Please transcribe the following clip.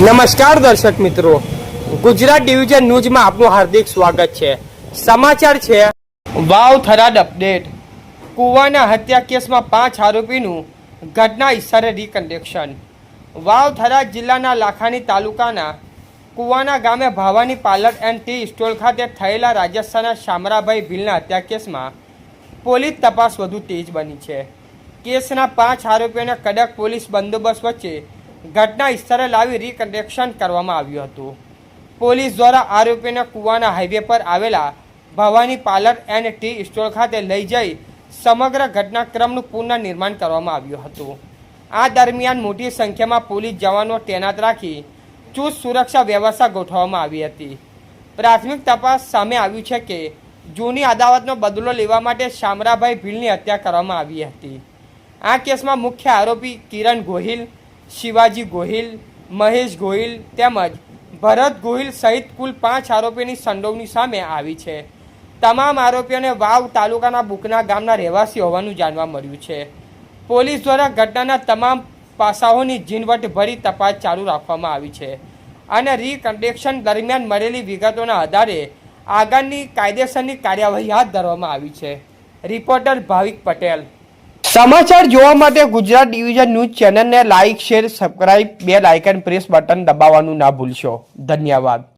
નમસ્કાર દર્શક મિત્રો, ગુજરાત ડિવિઝન ન્યૂઝમાં આપનું હાર્દિક સ્વાગત છે। સમાચાર છે વાવ થરાદ અપડેટ। કુવાના હત્યા કેસમાં 5 આરોપીનું ઘટના સ્થળે રિકન્સ્ટ્રક્શન। વાવ થરાદ જિલ્લાના લાખાણી તાલુકાના કુવાના ગામે ભાવાની પાર્લર એન્ડ ટી સ્ટોલ ખાતે થયેલા રાજસ્થાનના શામરાભાઈ ભીલના હત્યા કેસમાં પોલીસ તપાસ વધુ તેજ બની છે। કેસના 5 આરોપીઓને કડક પોલીસ બંદોબસ્ત વચ્ચે ઘટના સ્થળે લાવી રિકન્સ્ટ્રક્શન કરવામાં આવ્યું હતું। પોલીસ દ્વારા આરોપીઓને કુવાના હાઈવે પર આવેલા Bhavani parlour and tea stall ખાતે લઈ જઈ સમગ્ર ઘટનાક્રમનું પુનઃનિર્માણ કરવામાં આવ્યું હતું। આ દરમિયાન મોટી સંખ્યામાં પોલીસ જવાનો તૈનાત રાખી ચુસ્ત સુરક્ષા વ્યવસ્થા ગોઠવવામાં આવી હતી। પ્રાથમિક તપાસ સામે આવ્યું છે કે જૂની અદાવતનો બદલો લેવા માટે શામરાભાઈ ભીલની હત્યા કરવામાં આવી હતી। આ કેસમાં મુખ્ય આરોપી કિરણ ગોહિલ, શિવાજી ગોહિલ, મહેશ ગોહિલ તેમજ ભરત ગોહિલ સહિત કુલ 5 આરોપીની સંડોવણી સામે આવી છે। તમામ આરોપીઓને વાવ તાલુકાના બુકના ગામના રહેવાસી હોવાનું જાણવા મળ્યું છે। પોલીસ દ્વારા ઘટનાના તમામ પાસાઓની ઝીણવટભરી તપાસ ચાલુ રાખવામાં આવી છે અને રિકન્સ્ટ્રક્શન દરમિયાન મળેલી વિગતોના આધારે આગળની કાયદેસરની કાર્યવાહી હાથ ધરવામાં આવી છે। રિપોર્ટર ભાવિક પટેલ। સમાચાર જોવા માટે ગુજરાત ડિવિઝન ન્યૂઝ ચેનલને like, share, subscribe, bell icon press button દબાવવાનું ના ભૂલશો। ધન્યવાદ।